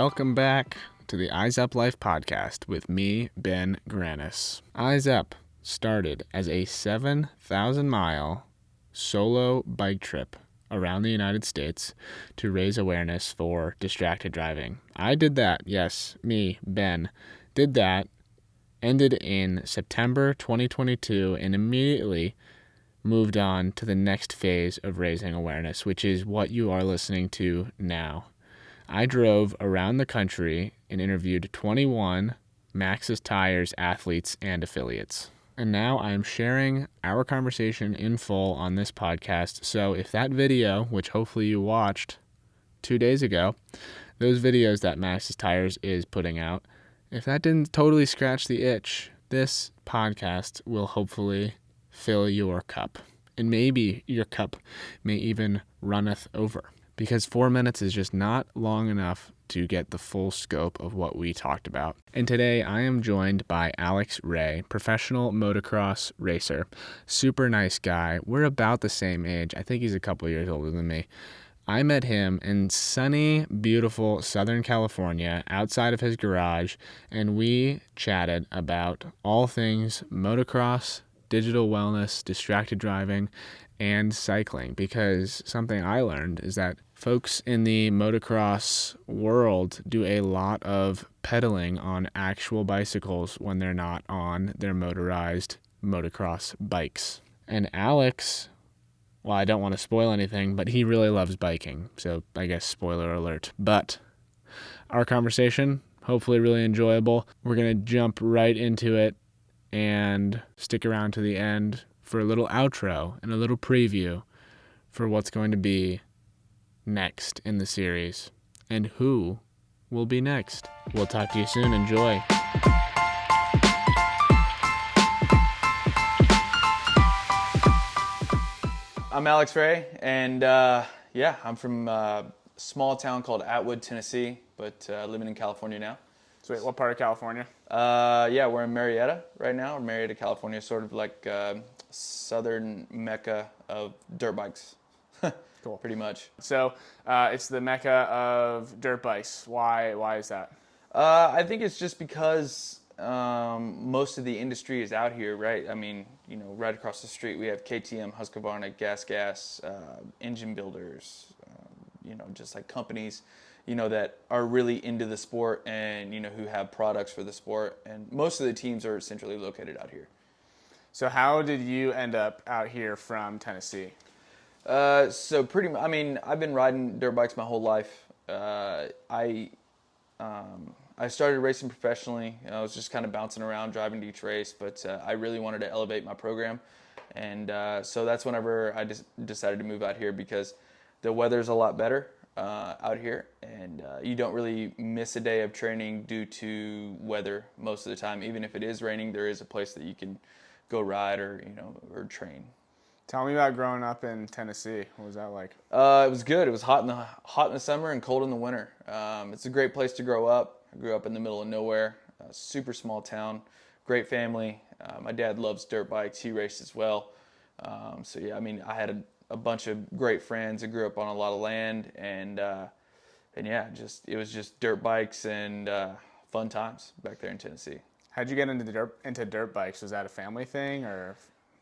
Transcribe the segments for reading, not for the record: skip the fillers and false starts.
Welcome back to the Eyes Up Life podcast with me, Ben Granis. Eyes Up started as a 7,000-mile solo bike trip around the United States to raise awareness for distracted driving. I did that, yes, me, Ben, did that, ended in September 2022, and immediately moved on to the next phase of raising awareness, which is what you are listening to now. I drove around the country and interviewed 21 Maxxis Tires athletes and affiliates. And now I'm sharing our conversation in full on this podcast. So if that video, which hopefully you watched 2 days ago, those videos that Maxxis Tires is putting out, if that didn't totally scratch the itch, this podcast will hopefully fill your cup. And maybe your cup may even runneth over. Because 4 minutes is just not long enough to get the full scope of what we talked about. And today I am joined by Alex Ray, professional motocross racer. Super nice guy. We're about the same age. I think he's a couple years older than me. I met him in sunny, beautiful Southern California outside of his garage, and we chatted about all things motocross, digital wellness, distracted driving, and cycling, because something I learned is that folks in the motocross world do a lot of pedaling on actual bicycles when they're not on their motorized motocross bikes. And Alex, well, I don't want to spoil anything, but he really loves biking, so I guess spoiler alert. But our conversation, hopefully really enjoyable. We're going to jump right into it and stick around to the end for a little outro and a little preview for what's going to be next in the series and who will be next. We'll talk to you soon. Enjoy. I'm Alex Ray, and I'm from a small town called Atwood, Tennessee, but living in California now. Sweet. What part of California? We're in Marietta right now. Marietta, California, sort of like southern mecca of dirt bikes. Cool. Pretty much. So it's the mecca of dirt bikes. Why is that? I think it's just because most of the industry is out here, right? I mean, right across the street we have KTM, Husqvarna, Gas, engine builders, just like companies, that are really into the sport and, who have products for the sport. And most of the teams are centrally located out here. So how did you end up out here from Tennessee? I've been riding dirt bikes my whole life. I started racing professionally. I was just kind of bouncing around, driving to each race, but I really wanted to elevate my program. And so that's whenever I decided to move out here, because the weather's a lot better out here, and you don't really miss a day of training due to weather most of the time. Even if it is raining, there is a place that you can go ride or train. Tell me about growing up in Tennessee. What was that like? It was good. It was hot in the summer and cold in the winter. It's a great place to grow up. I grew up in the middle of nowhere, a super small town, great family. My dad loves dirt bikes. He raced as well. I had a bunch of great friends. I grew up on a lot of land, and it was just dirt bikes and fun times back there in Tennessee. How'd you get into dirt bikes? Was that a family thing or?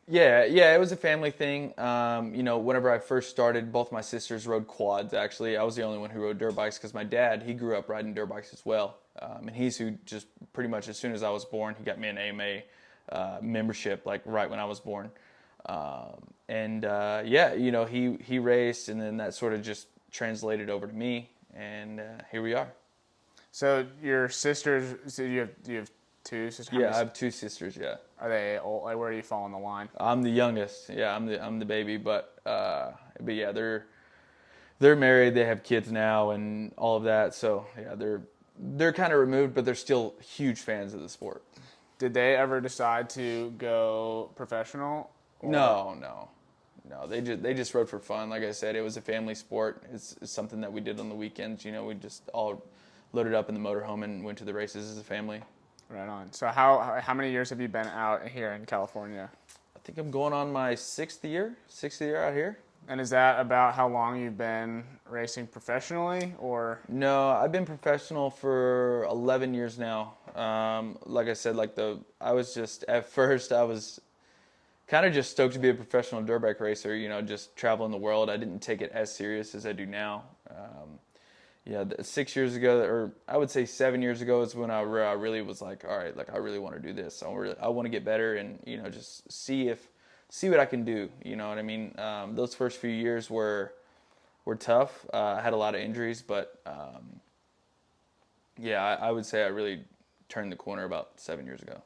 Yeah, it was a family thing. Whenever I first started, both my sisters rode quads, actually. I was the only one who rode dirt bikes because my dad, he grew up riding dirt bikes as well. And he's who just pretty much as soon as I was born, he got me an AMA membership, like right when I was born. He raced, and then that sort of just translated over to me, and here we are. So your sisters, do you have two sisters? Yeah, I have two sisters, yeah. Are they old? Like, where do you fall on the line? I'm the youngest. Yeah, I'm the baby, but yeah, they're married, they have kids now and all of that. So, yeah, they're kind of removed, but they're still huge fans of the sport. Did they ever decide to go professional? Or? No. They just rode for fun. Like I said, it was a family sport. It's something that we did on the weekends. We just all loaded up in the motorhome and went to the races as a family. Right on. So how many years have you been out here in California? I think I'm going on my sixth year out here. And is that about how long you've been racing professionally, or? No, I've been professional for 11 years now. Like I said, I was just, at first, I was kind of just stoked to be a professional dirt bike racer, just traveling the world. I didn't take it as serious as I do now. Yeah, 6 years ago, or I would say 7 years ago, is when I really was like, all right, like I really want to do this. I want to get better, and just see what I can do. You know what I mean? Those first few years were tough. I had a lot of injuries, but yeah, I would say I really turned the corner about 7 years ago.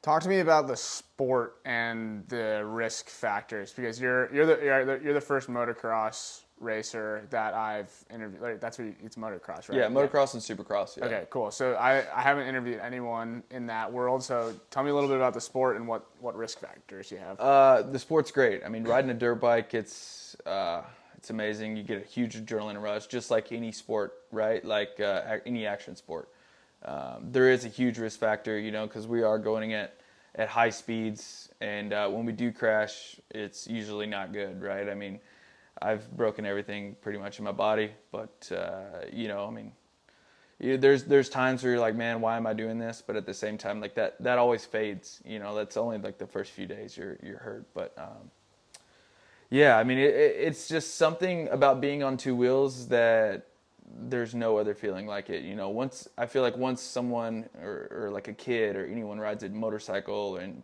Talk to me about the sport and the risk factors, because you're the first motocross racer that I've interviewed. Like, it's motocross, right? Yeah, motocross and supercross. Yeah. Okay, cool. So I haven't interviewed anyone in that world. So tell me a little bit about the sport and what risk factors you have. The sport's great. I mean, riding a dirt bike, it's amazing. You get a huge adrenaline rush, just like any sport, right? Like any action sport. There is a huge risk factor, because we are going at high speeds, and when we do crash, it's usually not good, right? I mean, I've broken everything pretty much in my body, but I mean, there's times where you're like, man, why am I doing this? But at the same time, like that always fades. That's only like the first few days you're hurt, but yeah, I mean, it's just something about being on two wheels that there's no other feeling like it. I feel like once someone or like a kid or anyone rides a motorcycle, and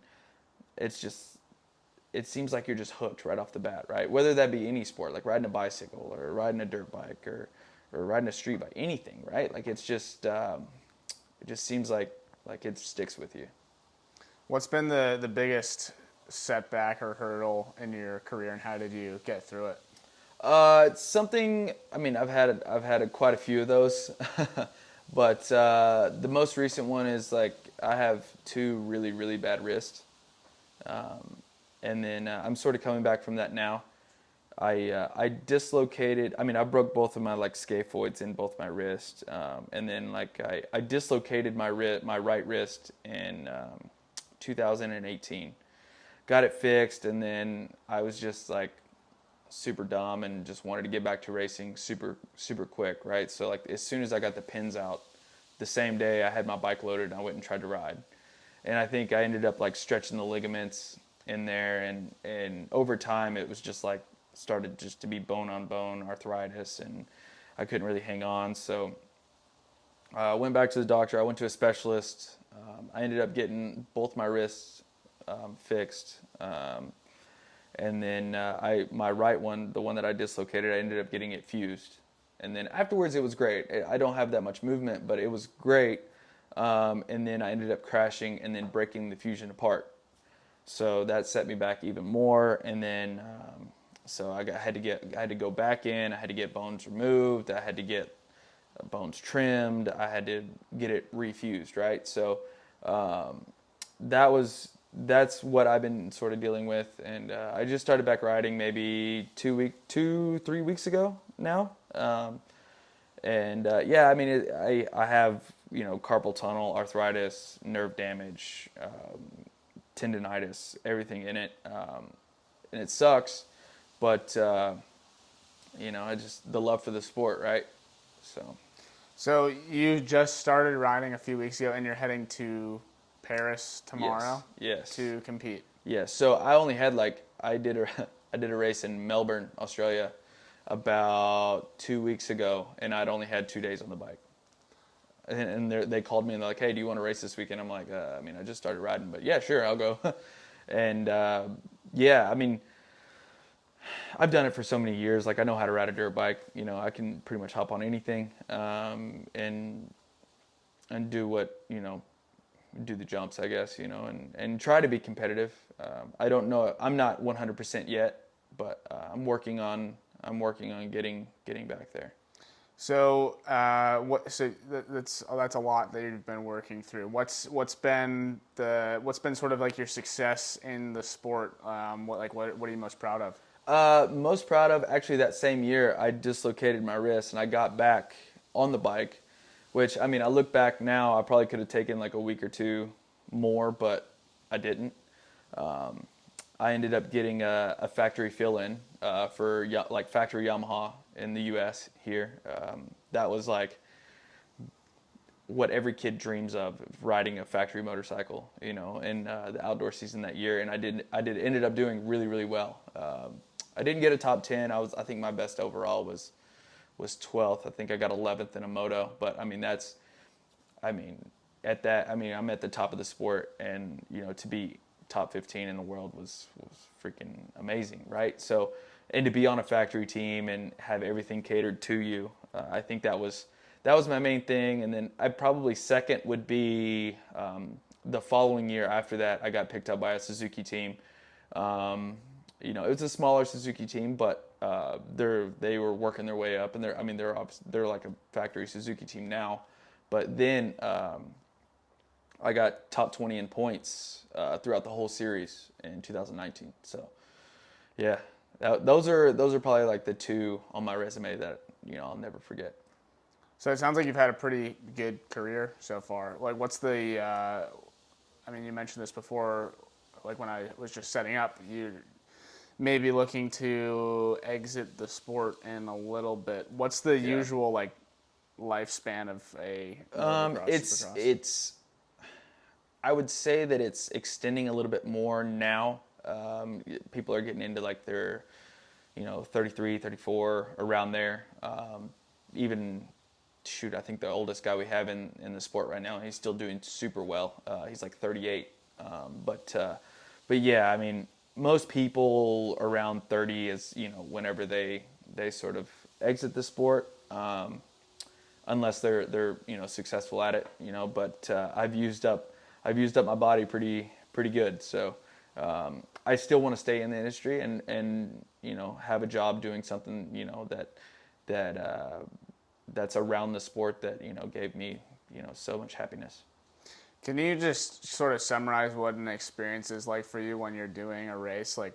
it seems like you're just hooked right off the bat, right? Whether that be any sport, like riding a bicycle or riding a dirt bike or riding a street bike, anything, right? Like it just seems like it sticks with you. What's been the biggest setback or hurdle in your career, and how did you get through it? It's something. I mean, I've had quite a few of those, but the most recent one is like I have two really really bad wrists, and then I'm sort of coming back from that now. I dislocated. I mean, I broke both of my like scaphoids in both my wrists, and then like I dislocated my right wrist in 2018. Got it fixed, and then I was just like super dumb and just wanted to get back to racing super quick, right? So like as soon as I got the pins out, the same day I had my bike loaded and I went and tried to ride. And I think I ended up like stretching the ligaments in there, and over time it was just like started just to be bone on bone arthritis, and I couldn't really hang on. So I went back to the doctor. I went to a specialist. I ended up getting both my wrists fixed. And then my right one, the one that I dislocated, I ended up getting it fused. And then afterwards, it was great. I don't have that much movement, but it was great. And then I ended up crashing and then breaking the fusion apart. So that set me back even more. And then so I had to go back in. I had to get bones removed. I had to get bones trimmed. I had to get it refused, right? So that's what I've been sort of dealing with, and I just started back riding maybe 3 weeks ago now, yeah, I mean I have carpal tunnel, arthritis, nerve damage, tendonitis, everything in it, and it sucks, but I just the love for the sport, right? So you just started riding a few weeks ago, and you're heading to Paris tomorrow. Yes. To compete. Yes. So I only had I did a race in Melbourne, Australia, about 2 weeks ago, and I'd only had 2 days on the bike. And they called me and they're like, "Hey, do you want to race this weekend?" I'm like, I mean, I just started riding, but yeah, sure, I'll go. And yeah, I mean, I've done it for so many years. Like I know how to ride a dirt bike. I can pretty much hop on anything, and do what do the jumps, I guess, and try to be competitive. I don't know. I'm not 100% yet, but I'm working on getting back there. So So that's a lot that you've been working through. What's been sort of like your success in the sport? What are you most proud of? Most proud of, actually, that same year I dislocated my wrist and I got back on the bike, which, I mean, I look back now, I probably could have taken like a week or two more, but I didn't. I ended up getting a factory fill-in for like factory Yamaha in the U.S. here. That was like what every kid dreams of, riding a factory motorcycle, you know, in the outdoor season that year. And I ended up doing really, really well. I didn't get a top 10. I think my best overall was 12th. I think I got 11th in a moto, but I mean, I'm at the top of the sport, and, you know, to be top 15 in the world was freaking amazing, right? So, and to be on a factory team and have everything catered to you, I think that was my main thing. And then I probably second would be the following year after that, I got picked up by a Suzuki team. You know, it was a smaller Suzuki team, but they were working their way up, and they're like a factory Suzuki team now. But then I got top 20 in points throughout the whole series in 2019. So, yeah, those are probably like the two on my resume that, you know, I'll never forget. So it sounds like you've had a pretty good career so far. Like, what's the? I mean, you mentioned this before. Like when I was just setting up, you may be looking to exit the sport in a little bit. What's the usual like lifespan of a motocross, supercross? It's I would say that it's extending a little bit more now. People are getting into like their, you know, 33, 34, around there. Even, shoot, I think the oldest guy we have in the sport right now, he's still doing super well. He's like 38. But yeah, I mean, most people around 30 is, you know, whenever they sort of exit the sport, unless they're you know, successful at it, you know. But I've used up my body pretty good. So I still want to stay in the industry and you know, have a job doing something, you know, that's around the sport that, you know, gave me, you know, so much happiness. Can you just sort of summarize what an experience is like for you when you're doing a race? Like,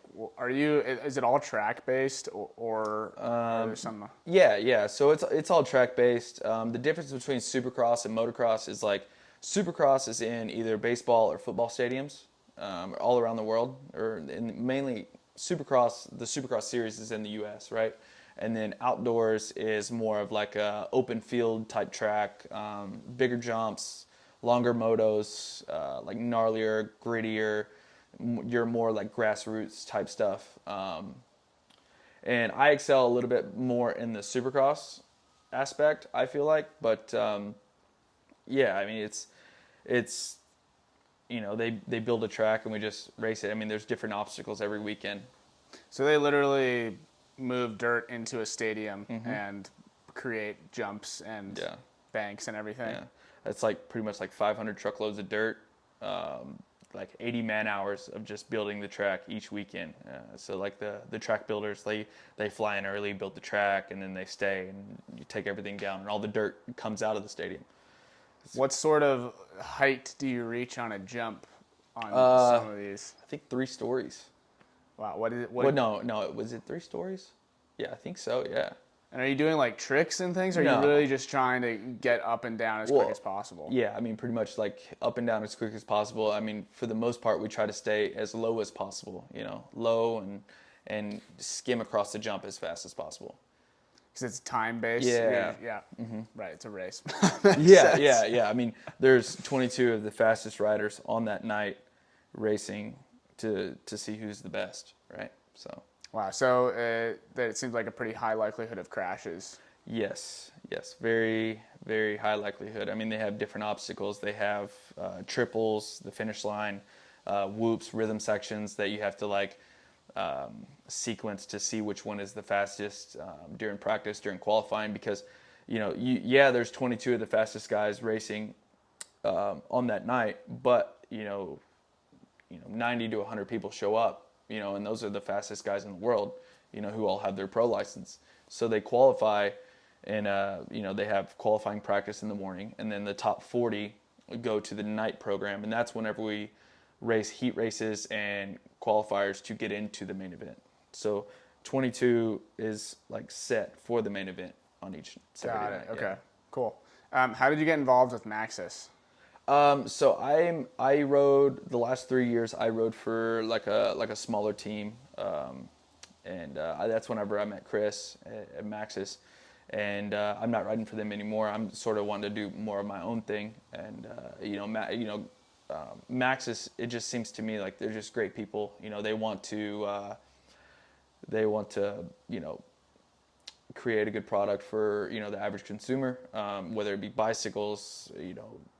is it all track based, or are there some? Yeah. So it's all track based. The difference between Supercross and Motocross is like Supercross is in either baseball or football stadiums all around the world, or mainly Supercross. The Supercross series is in the U.S., right? And then outdoors is more of like a open field type track, bigger jumps, longer motos, like gnarlier, grittier. You're more like grassroots type stuff. And I excel a little bit more in the Supercross aspect, I feel like. But yeah, I mean, it's you know, they build a track and we just race it. I mean, there's different obstacles every weekend. So they literally move dirt into a stadium and create jumps and banks and everything. Yeah, it's like pretty much like 500 truckloads of dirt, like 80 man hours of just building the track each weekend. So like the track builders, they fly in early, build the track, and then they stay, and you take everything down, and all the dirt comes out of the stadium. What sort of height do you reach on a jump on some of these? I think 3 stories. Wow, what is it? Well, no, was it 3 stories? Yeah, I think so. Yeah. And are you doing like tricks and things, or are you really just trying to get up and down as quick as possible? Yeah, I mean, pretty much like up and down as quick as possible. I mean, for the most part, we try to stay as low as possible. You know, low and skim across the jump as fast as possible. Because it's time based. Yeah. Right. It's a race. Yeah. I mean, there's 22 of the fastest riders on that night racing to see who's the best, right? So. Wow. So it seems like a pretty high likelihood of crashes. Yes. Very, very high likelihood. I mean, they have different obstacles. They have triples, the finish line, whoops, rhythm sections that you have to like sequence to see which one is the fastest during practice, during qualifying, because, you know, there's 22 of the fastest guys racing on that night, but, you know, 90 to 100 people show up, you know, and those are the fastest guys in the world, you know, who all have their pro license. So they qualify, and, you know, they have qualifying practice in the morning, and then the top 40 go to the night program, and that's whenever we race heat races and qualifiers to get into the main event. So 22 is like set for the main event on each Saturday night. Okay, cool. How did you get involved with Maxxis? So I rode the last 3 years. I rode for like a smaller team, and that's whenever I met Chris at Maxxis, and I'm not riding for them anymore. I'm sort of wanting to do more of my own thing, and Maxxis. It just seems to me like they're just great people. They want to create a good product for the average consumer, whether it be bicycles,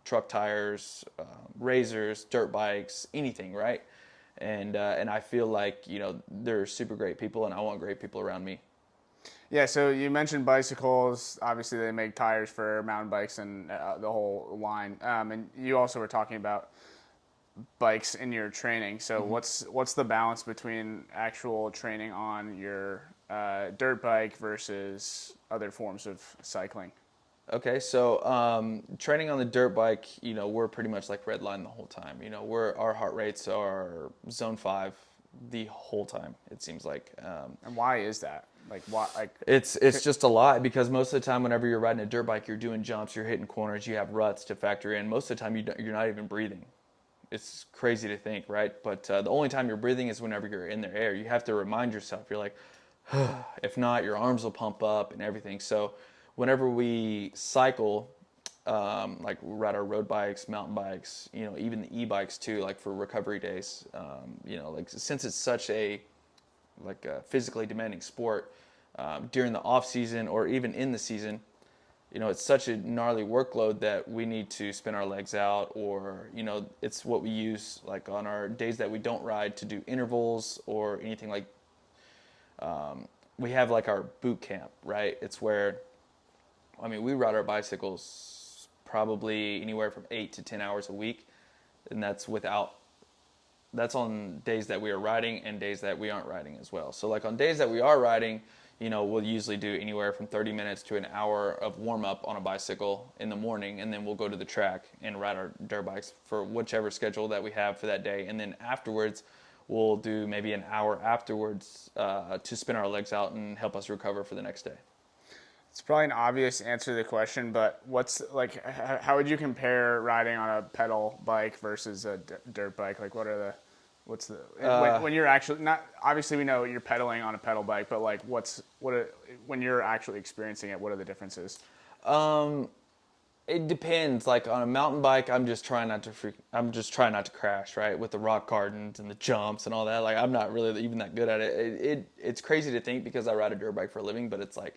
truck tires, razors, dirt bikes, anything, right? And I feel like they're super great people, and I want great people around me. Yeah, so you mentioned bicycles. Obviously, they make tires for mountain bikes and the whole line. And you also were talking about bikes in your training. So what's the balance between actual training on your dirt bike versus other forms of cycling? Okay, so training on the dirt bike, we're pretty much like red line the whole time. Our heart rates are zone 5 the whole time. It seems like. And why is that? Like why? Like It's just a lot because most of the time, whenever you're riding a dirt bike, you're doing jumps, you're hitting corners, you have ruts to factor in. Most of the time, you're not even breathing. It's crazy to think, right? But the only time you're breathing is whenever you're in the air. You have to remind yourself. You're like, if not, your arms will pump up and everything. So whenever we cycle, like we ride our road bikes, mountain bikes, even the e-bikes too, like for recovery days, like since it's such a physically demanding sport, during the off season or even in the season, it's such a gnarly workload that we need to spin our legs out, or it's what we use like on our days that we don't ride to do intervals or anything like. We have like our boot camp, right? It's where, we ride our bicycles probably anywhere from 8 to 10 hours a week, and that's on days that we are riding and days that we aren't riding as well. So like on days that we are riding, we'll usually do anywhere from 30 minutes to an hour of warm up on a bicycle in the morning, and then we'll go to the track and ride our dirt bikes for whichever schedule that we have for that day. And then afterwards, we'll do maybe an hour afterwards to spin our legs out and help us recover for the next day. it's probably an obvious answer to the question, but how would you compare riding on a pedal bike versus a dirt bike? Like, when you're actually not, obviously we know you're pedaling on a pedal bike, but like when you're actually experiencing it, what are the differences? It depends. Like on a mountain bike, I'm just trying not to crash, right? With the rock gardens and the jumps and all that. Like I'm not really even that good at it. It's crazy to think because I ride a dirt bike for a living, but it's like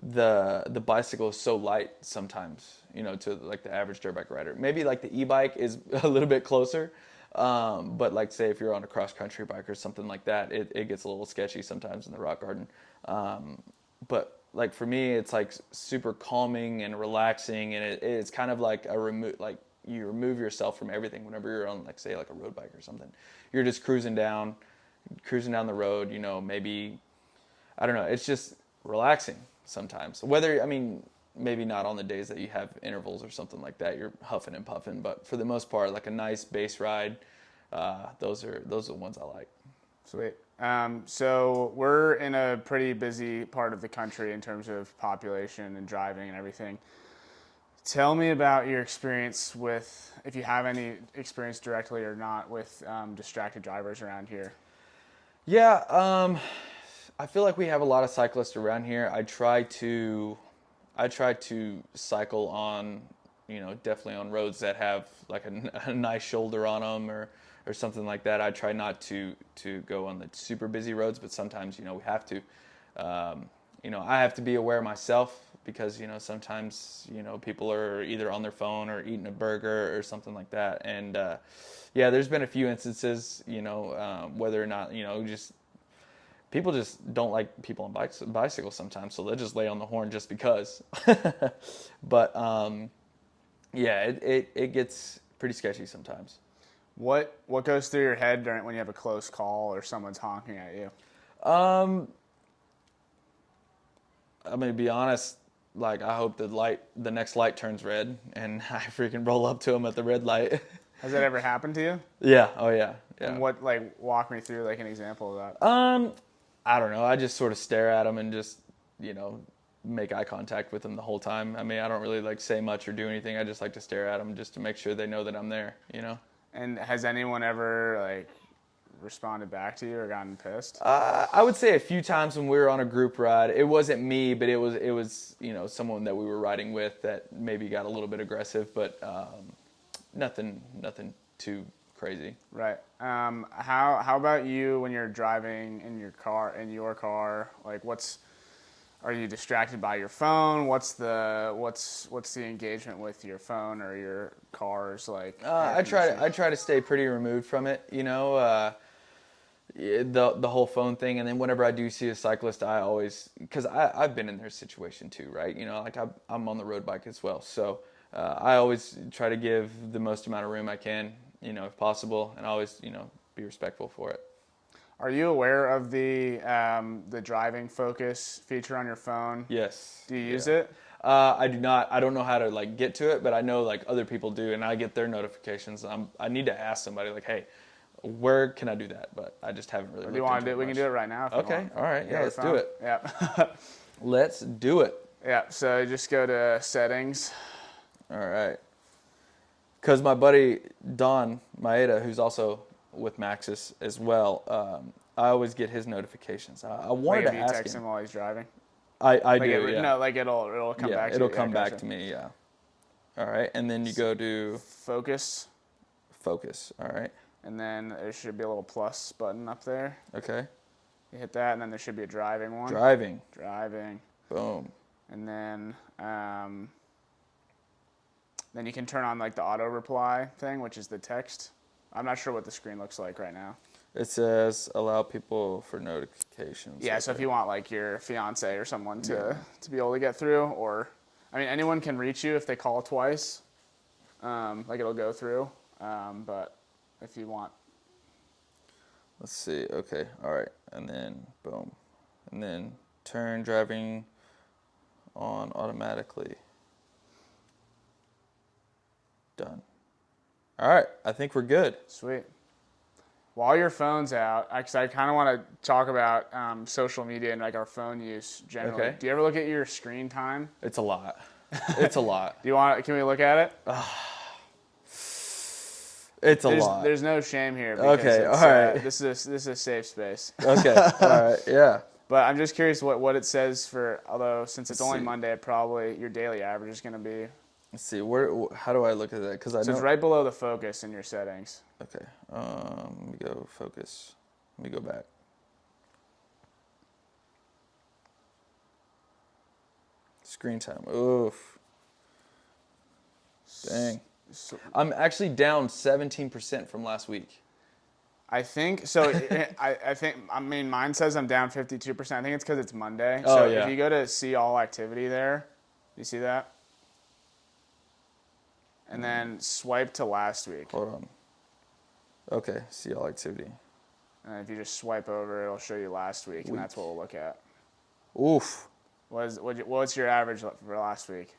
the bicycle is so light sometimes, to like the average dirt bike rider. Maybe like the e-bike is a little bit closer, but like say if you're on a cross country bike or something like that, it gets a little sketchy sometimes in the rock garden. But like for me, it's like super calming and relaxing, and it's kind of like you remove yourself from everything whenever you're on like say like a road bike or something. You're just cruising down the road. Maybe I don't know. It's just relaxing sometimes. Maybe not on the days that you have intervals or something like that. You're huffing and puffing, but for the most part, like a nice base ride. Those are the ones I like. Sweet. So we're in a pretty busy part of the country in terms of population and driving and everything. Tell me about your experience with, if you have any experience directly or not, with distracted drivers around here. Yeah, I feel like we have a lot of cyclists around here. I try to cycle on, definitely on roads that have like a nice shoulder on them or something like that. I try not to go on the super busy roads, but sometimes, we have to. I have to be aware myself because, sometimes, people are either on their phone or eating a burger or something like that. And, yeah, there's been a few instances, whether or not, just people just don't like people on bicycles sometimes, so they'll just lay on the horn just because. But yeah, it gets pretty sketchy sometimes. What goes through your head when you have a close call or someone's honking at you? I'm gonna be honest. Like I hope the next light turns red, and I freaking roll up to them at the red light. Has that ever happened to you? Yeah. Oh yeah. Yeah. And walk me through like an example of that. I don't know. I just sort of stare at them and just, make eye contact with them the whole time. I mean, I don't really like say much or do anything. I just like to stare at them just to make sure they know that I'm there, you know? And has anyone ever like responded back to you or gotten pissed? I would say a few times when we were on a group ride. It wasn't me, but it was someone that we were riding with that maybe got a little bit aggressive, but nothing too crazy. Right. How about you when you're driving in your car? Like, are you distracted by your phone? What's the engagement with your phone or your car's like? I try to stay pretty removed from it, the whole phone thing. And then whenever I do see a cyclist, I always, because I've been in their situation too, right? Like I'm on the road bike as well, so I always try to give the most amount of room I can, if possible, and always be respectful for it. Are you aware of the driving focus feature on your phone? Yes. Do you use it? I do not. I don't know how to like get to it, but I know like other people do, and I get their notifications. I need to ask somebody like, hey, where can I do that? But I just haven't really. Do you want to do it? We can do it right now. Okay. All right. Yeah. Let's do it. Yeah. Let's do it. Yeah. So just go to settings. All right. Because my buddy Donn Maeda, who's also with Maxxis as well, I always get his notifications. I wanted to ask text him while he's driving. I do. Yeah. No, like it'll come back. It'll come back to me. Yeah. All right, and then you go to focus. Focus. All right. And then there should be a little plus button up there. Okay. You hit that, and then there should be a driving one. Driving. And Boom. then you can turn on like the auto reply thing, which is the text. I'm not sure what the screen looks like right now. It says allow people for notifications. Yeah, so if you want like your fiance or someone to be able to get through, or I mean anyone can reach you if they call twice. Like it'll go through. But if you want. Let's see. Okay. All right. And then boom. And then turn driving on automatically. Done. All right. I think we're good. Sweet. While your phone's out, because I kind of want to talk about social media and like our phone use generally. Okay. Do you ever look at your screen time? It's a lot. It's a lot. Can we look at it? It's a lot. There's no shame here. Okay. All right. This is a safe space. Okay. All right. Yeah. But I'm just curious what it says although since it's only Monday, probably your daily average is going to be. Let's see. How do I look at that? Because I know it's right below the focus in your settings. Okay. Let me go focus. Let me go back. Screen time. Oof. Dang. I'm actually down 17% from last week. I think so. I mean, mine says I'm down 52%. I think it's because it's Monday. Oh, so yeah. if you go to see all activity there, you see that? And then swipe to last week. Hold on. Okay, see all activity. And if you just swipe over, it'll show you last week, and that's what we'll look at. Oof. What's your average for last week?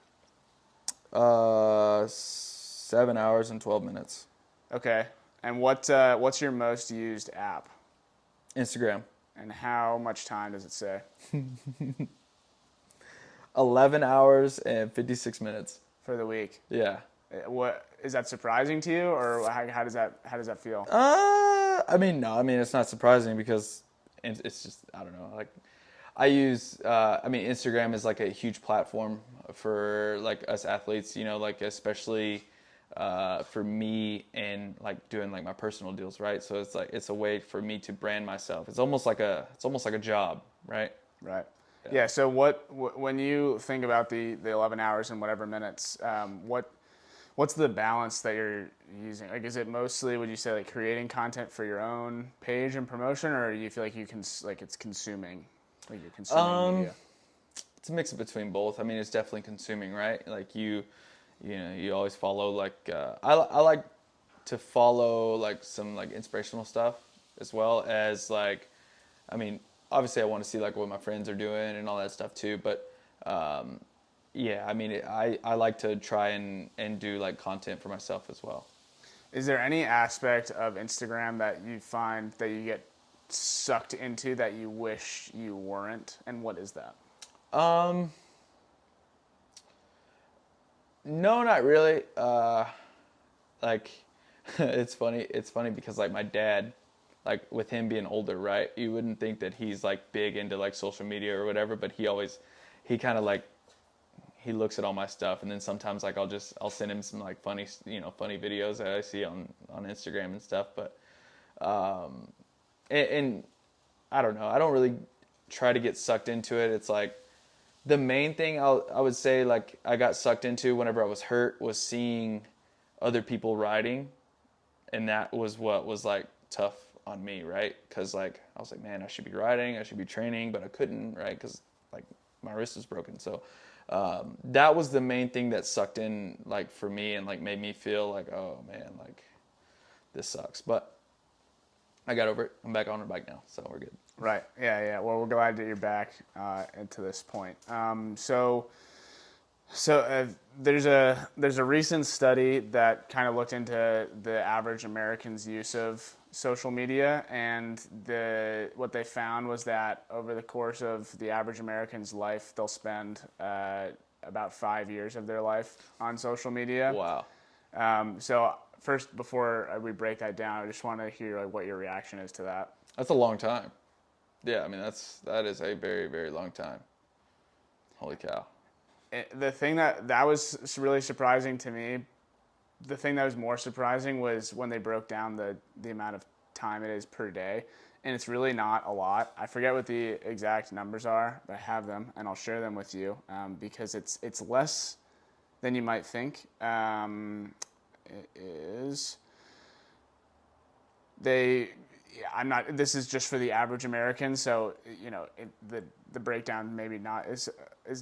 7 hours and 12 minutes. Okay. And what's your most used app? Instagram. And how much time does it say? 11 hours and 56 minutes. For the week? Yeah. What is that surprising to you, or how does that feel? I mean, no. I mean, it's not surprising because it's just, I don't know. Like, I use. I mean, Instagram is like a huge platform for like us athletes. Like especially for me and like doing like my personal deals, right? So it's a way for me to brand myself. It's almost like a job, right? Right. Yeah. So when you think about the 11 hours and whatever minutes, what's the balance that you're using? Like, is it mostly, would you say, like creating content for your own page and promotion, or do you feel like you can it's consuming, like you're consuming media? It's a mix between both. I mean, it's definitely consuming, right? Like you always follow like I like to follow like some like inspirational stuff as well as like, I mean, obviously I want to see like what my friends are doing and all that stuff too, but yeah, I mean, I like to try and do like content for myself as well. Is there any aspect of Instagram that you find that you get sucked into that you wish you weren't, and what is that? No, not really. Like, it's funny. It's funny because like my dad, like with him being older, right? You wouldn't think that he's like big into like social media or whatever, but he kind of like he looks at all my stuff, and then sometimes like I'll send him some like funny videos that I see on Instagram and stuff. But and I don't know. I don't really try to get sucked into it. It's like the main thing I would say like I got sucked into whenever I was hurt was seeing other people riding, and that was what was like tough on me, right? Because like I was like, man, I should be riding, I should be training, but I couldn't, right? Because like my wrist was broken. So that was the main thing that sucked in like for me and like made me feel like, oh man, like this sucks. But I got over it. I'm back on the bike now, so we're good. Right. Yeah. Yeah. Well, we're glad that you're back into this point. So there's a recent study that kind of looked into the average American's use of social media, and what they found was that over the course of the average American's life, they'll spend about 5 years of their life on social media. Wow. So first, before we break that down, I just want to hear like what your reaction is to that. That's a long time. Yeah, I mean that is a very, very long time. Holy cow. The thing that was really surprising to me, the thing that was more surprising was when they broke down the amount of time it is per day, and it's really not a lot. I forget what the exact numbers are, but I have them, and I'll share them with you because it's less than you might think. It is they. Yeah, I'm not. This is just for the average American, so the breakdown maybe not is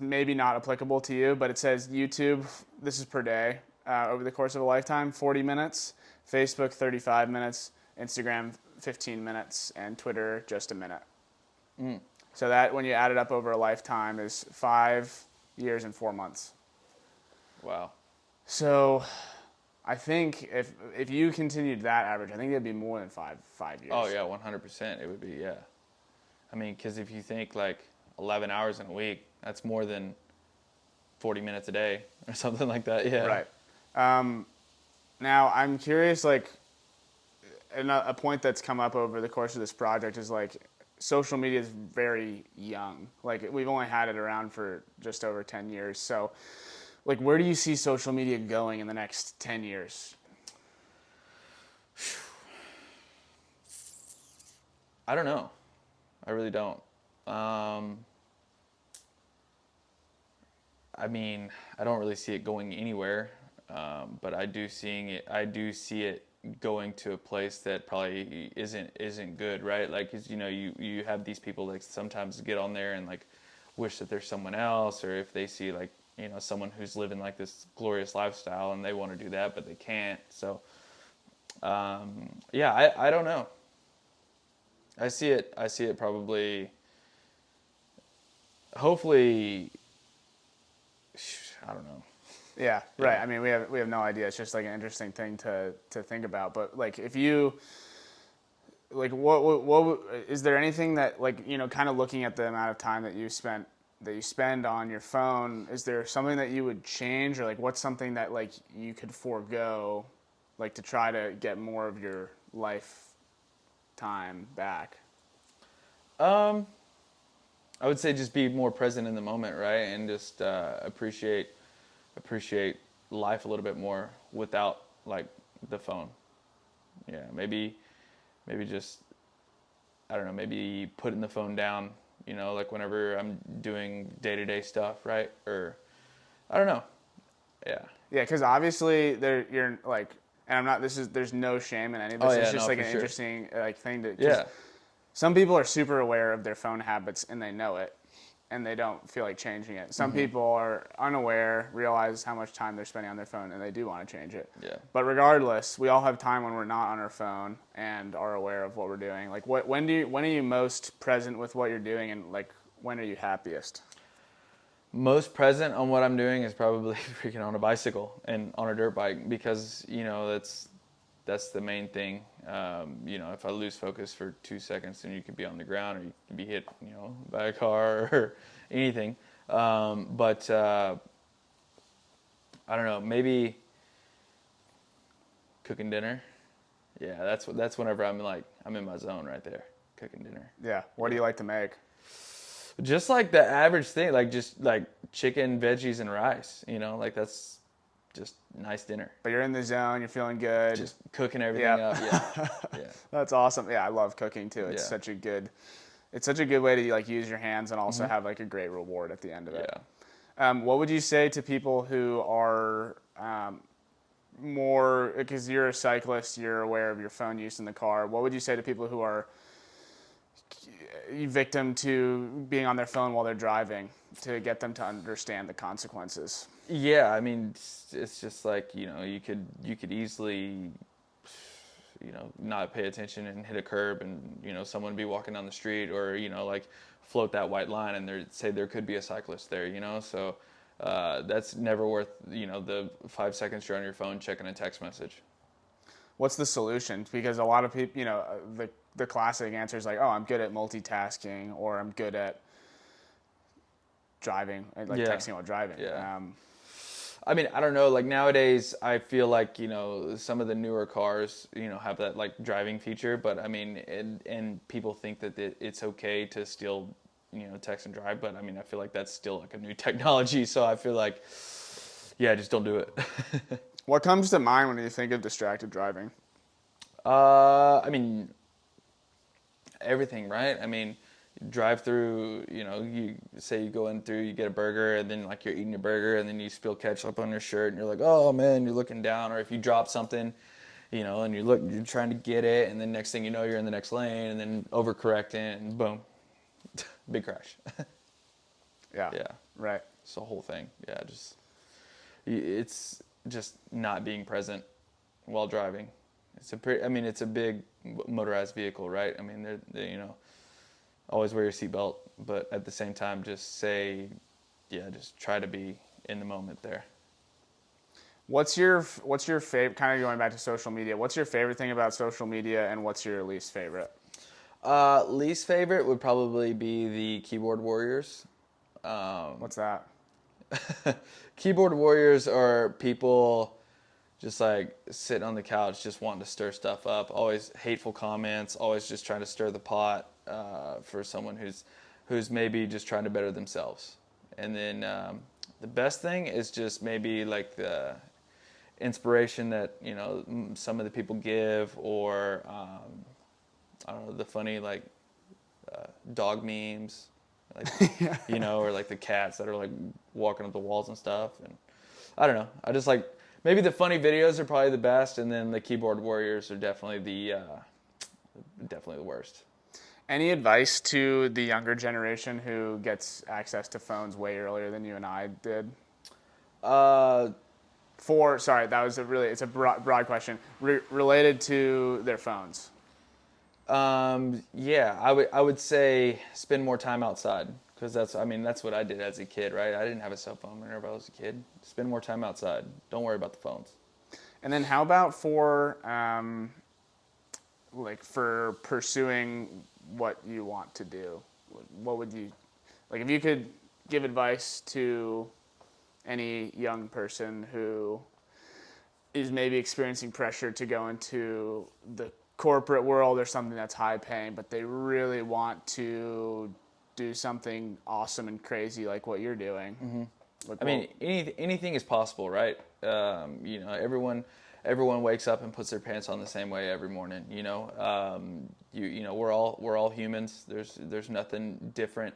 maybe not applicable to you, but it says YouTube. This is per day over the course of a lifetime, 40 minutes. Facebook 35 minutes. Instagram 15 minutes, and Twitter just a minute. So that when you add it up over a lifetime is 5 years and 4 months. Wow. So I think if you continued that average, I think it'd be more than 5 years. Oh yeah, 100%. It would be, yeah. I mean, because if you think like 11 hours in a week, that's more than 40 minutes a day or something like that. Yeah. Right. Now I'm curious, like, a point that's come up over the course of this project is like social media is very young. Like we've only had it around for just over 10 years. So like, where do you see social media going in the next 10 years? I don't know. I really don't. I mean, I don't really see it going anywhere, but I do see it going to a place that probably isn't good, right? Like, 'cause, you have these people that sometimes get on there and like wish that there's someone else, or if they see like someone who's living like this glorious lifestyle and they want to do that but they can't. So yeah, I don't know. I see it probably, hopefully, I don't know. Yeah, right. I mean, we have no idea. It's just like an interesting thing to think about. But like, if you like, what is there anything that like kind of looking at the amount of time that you spend on your phone? Is there something that you would change, or like what's something that like you could forego, like to try to get more of your life time back? I would say just be more present in the moment, right? And just appreciate life a little bit more without like the phone. Yeah, maybe just, I don't know, maybe putting the phone down, like whenever I'm doing day-to-day stuff, right? Or I don't know. Yeah. Yeah, because obviously you're like, and I'm not. There's no shame in any of this. Oh, yeah, it's just no, like for an sure. interesting like thing to. Yeah. Some people are super aware of their phone habits and they know it, and they don't feel like changing it. Some people are unaware, realize how much time they're spending on their phone, and they do want to change it. Yeah. But regardless, we all have time when we're not on our phone and are aware of what we're doing. Like, when are you most present with what you're doing, and like when are you happiest? Most present on what I'm doing is probably freaking on a bicycle and on a dirt bike, because that's the main thing. If I lose focus for 2 seconds, then you could be on the ground, or you could be hit, by a car or anything. But I don't know, maybe cooking dinner. Yeah, that's whenever I'm in my zone right there, cooking dinner. Yeah. What do Yeah. you like to make? Just like the average thing, like just like chicken, veggies, and rice. Like that's just nice dinner. But you're in the zone. You're feeling good. Just cooking everything Yeah. up. Yeah, yeah, That's awesome. Yeah, I love cooking too. It's yeah, such a good way to like use your hands and also hmm have like a great reward at the end of it. yeah. What would you say to people who are more, because you're a cyclist, you're aware of your phone use in the car. What would you say to people who are victim to being on their phone while they're driving to get them to understand the consequences? Yeah, I mean, it's just like you could easily not pay attention and hit a curb, and someone be walking down the street, or like float that white line, and say there could be a cyclist there. So that's never worth the 5 seconds you're on your phone checking a text message. What's the solution? Because a lot of people, the classic answer is like, oh, I'm good at multitasking, or I'm good at driving, like Yeah, texting while driving. yeah. I mean, I don't know. Like nowadays, I feel like some of the newer cars have that like driving feature, but I mean, and people think that it's okay to still text and drive, but I mean, I feel like that's still like a new technology. So I feel like, yeah, just don't do it. What comes to mind when you think of distracted driving? I mean, everything, right? I mean, drive through, you say you go in through, you get a burger, and then like you're eating your burger, and then you spill ketchup on your shirt, and you're like, oh man, you're looking down. Or if you drop something, and you're trying to get it, and then next thing you know, you're in the next lane, and then overcorrecting, and boom, big crash. Yeah. Yeah, Right. it's the whole thing. Yeah, it's just not being present while driving. I mean, it's a big motorized vehicle, right? I mean, they're always wear your seatbelt, but at the same time, just try to be in the moment there. What's your favorite? Kind of going back to social media. What's your favorite thing about social media, and what's your least favorite? Least favorite would probably be the keyboard warriors. What's that? Keyboard warriors are people just like sitting on the couch, just wanting to stir stuff up. Always hateful comments. Always just trying to stir the pot for someone who's maybe just trying to better themselves. And then the best thing is just maybe like the inspiration that some of the people give, or I don't know, the funny like dog memes, like or like the cats that are like walking up the walls and stuff. And I don't know, I just like, maybe the funny videos are probably the best, and then the keyboard warriors are definitely the worst. Any advice to the younger generation who gets access to phones way earlier than you and I did? Sorry, it's a broad question related to their phones. Yeah, I would say spend more time outside, because that's what I did as a kid, right? I didn't have a cell phone whenever I was a kid. Spend more time outside. Don't worry about the phones. And then how about for for pursuing what you want to do? What would you like if you could give advice to any young person who is maybe experiencing pressure to go into the corporate world or something that's high paying, but they really want to do something awesome and crazy like what you're doing? Mm-hmm. Like, I mean, anything is possible, right? Everyone wakes up and puts their pants on the same way every morning. We're all humans. There's nothing different,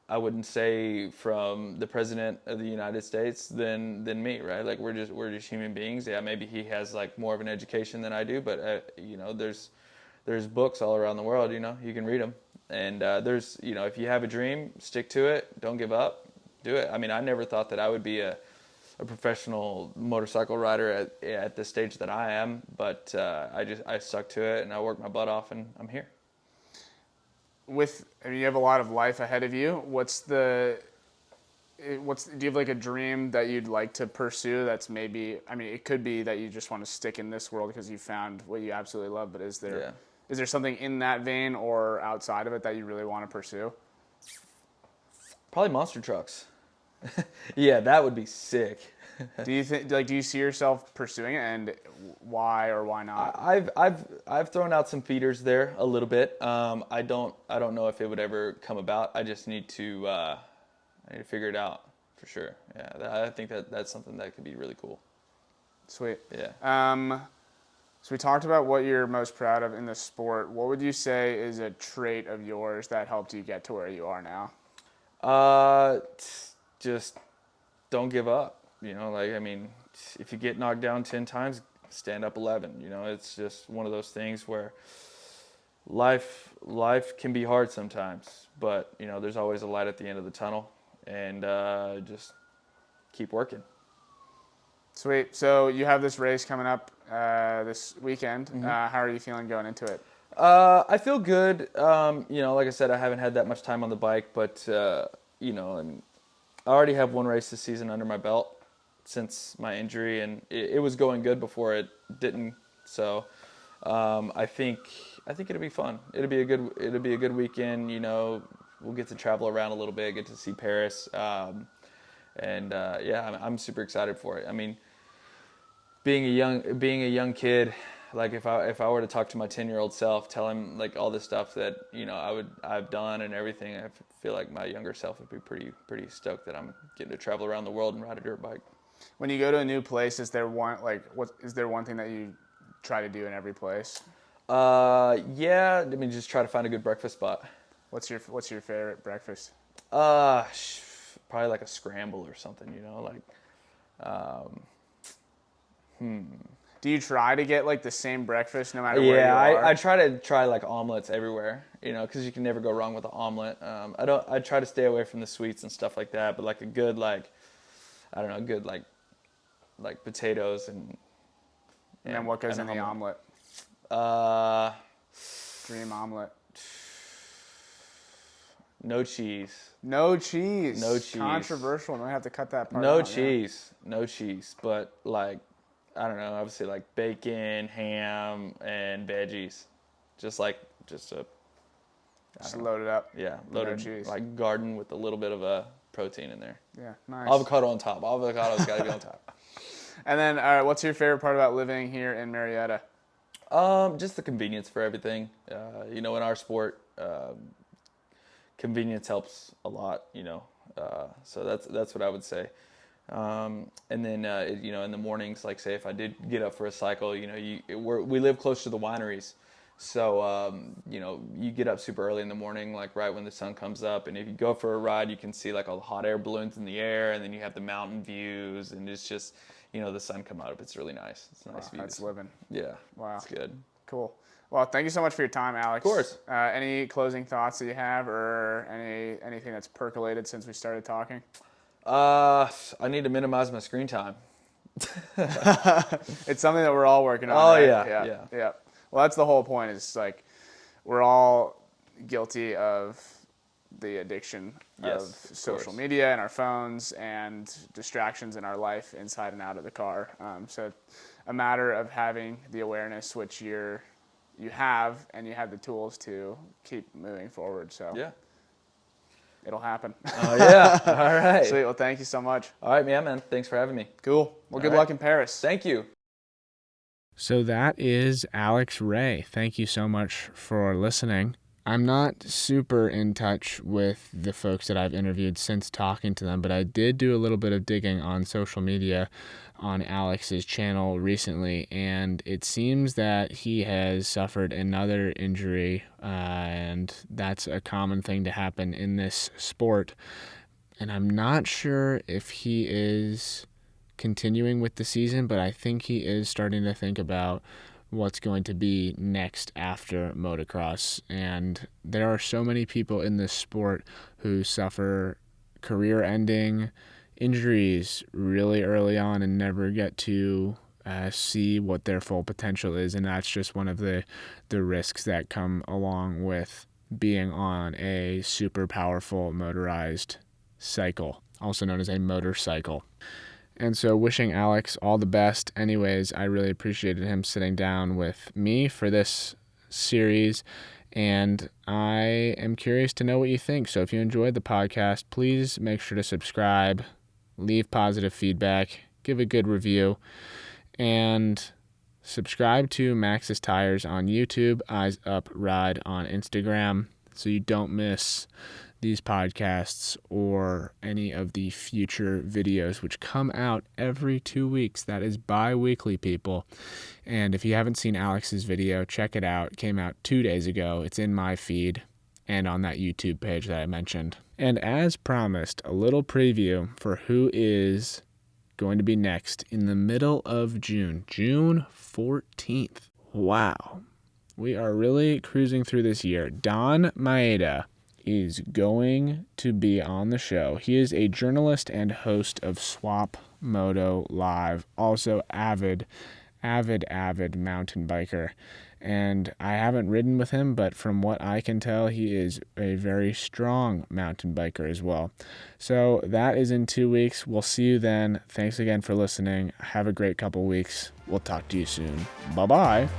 I wouldn't say, from the president of the United States than me, right? Like we're just human beings. Yeah, maybe he has like more of an education than I do, but there's books all around the world. You can read them, and if you have a dream, stick to it. Don't give up. Do it. I mean, I never thought that I would be a professional motorcycle rider at the stage that I am, but I stuck to it, and I worked my butt off, and I'm here. You have a lot of life ahead of you. Do you have like a dream that you'd like to pursue that's maybe, it could be that you just want to stick in this world because you found what you absolutely love, but is there something in that vein or outside of it that you really want to pursue? Probably monster trucks. Yeah, that would be sick. Do you see yourself pursuing it, and why or why not? I've thrown out some feeders there a little bit. I don't know if it would ever come about. I just need to figure it out for sure. Yeah, I think that's something that could be really cool. Sweet. Yeah. So we talked about what you're most proud of in the sport. What would you say is a trait of yours that helped you get to where you are now? Just don't give up. You know, like, I mean, if you get knocked down 10 times, stand up 11. You know, it's just one of those things where life can be hard sometimes, but you know, there's always a light at the end of the tunnel, and just keep working. Sweet. So you have this race coming up this weekend. Mm-hmm. How are you feeling going into it? I feel good. You know, like I said, I haven't had that much time on the bike, but you know, and I already have one race this season under my belt since my injury, and it was going good before it didn't. So I think it'll be fun. It'll be a good weekend. You know, we'll get to travel around a little bit, get to see Paris, and yeah, I'm super excited for it. I mean, being a young kid, like if I were to talk to my 10-year-old self, tell him like all the stuff that, you know, I've done and everything, I feel like my younger self would be pretty stoked that I'm getting to travel around the world and ride a dirt bike. When you go to a new place, is there one thing that you try to do in every place? Yeah, I mean, just try to find a good breakfast spot. What's your favorite breakfast? Probably like a scramble or something, you know, like Do you try to get like the same breakfast no matter where you are? Yeah, I try like omelets everywhere, you know, because you can never go wrong with an omelet. I try to stay away from the sweets and stuff like that, but like a good good like potatoes and then what goes in the omelet? Dream omelet. No cheese. No cheese. No cheese. Controversial. I'm gonna have to cut that part No out. cheese. Yeah. No cheese. But like, I don't know. Obviously, like bacon, ham, and veggies. Just a. Just load it up. Yeah, loaded cheese. Like garden with a little bit of a protein in there. Yeah, nice. Avocado on top. Avocado's got to be on top. And then, what's your favorite part about living here in Marietta? Just the convenience for everything. You know, in our sport, convenience helps a lot. You know, so that's what I would say. And then you know, in the mornings, like say if I did get up for a cycle, you know, we live close to the wineries, so you know, you get up super early in the morning, like right when the sun comes up, and if you go for a ride, you can see like all the hot air balloons in the air, and then you have the mountain views, and it's just, you know, the sun come out. It's really nice. It's nice views. That's living. Yeah. Wow. It's good. Cool. Well, thank you so much for your time, Alex. Of course. Any closing thoughts that you have, or anything that's percolated since we started talking? I need to minimize my screen time. It's something that we're all working on. Oh, right? Yeah. Well, that's the whole point. Is like we're all guilty of the addiction of social media and our phones and distractions in our life inside and out of the car. So it's a matter of having the awareness, which you have, and you have the tools to keep moving forward. So yeah. It'll happen. Oh, yeah. All right. Sweet. Well, thank you so much. All right, man. Thanks for having me. Cool. Well, good luck in Paris. Thank you. So that is Alex Ray. Thank you so much for listening. I'm not super in touch with the folks that I've interviewed since talking to them, but I did do a little bit of digging on social media on Alex's channel recently, and it seems that he has suffered another injury, and that's a common thing to happen in this sport. And I'm not sure if he is continuing with the season, but I think he is starting to think about what's going to be next after motocross. And there are so many people in this sport who suffer career-ending injuries really early on and never get to see what their full potential is, and that's just one of the risks that come along with being on a super powerful motorized cycle, also known as a motorcycle. And so wishing Alex all the best. Anyways, I really appreciated him sitting down with me for this series, And I am curious to know what you think. So if you enjoyed the podcast, please make sure to subscribe, leave positive feedback, give a good review, and subscribe to Maxxis Tires on YouTube, Eyes Up Ride on Instagram, so you don't miss these podcasts or any of the future videos, which come out every 2 weeks. That is bi-weekly, people. And if you haven't seen Alex's video, check it out. It came out 2 days ago. It's in my feed and on that YouTube page that I mentioned. And as promised, a little preview for who is going to be next in the middle of June 14th. Wow. We are really cruising through this year. Donn Maeda is going to be on the show. He is a journalist and host of Swap Moto Live, also avid mountain biker. And I haven't ridden with him, but from what I can tell, he is a very strong mountain biker as well. So that is in 2 weeks. We'll see you then. Thanks again for listening. Have a great couple weeks. We'll talk to you soon. Bye-bye.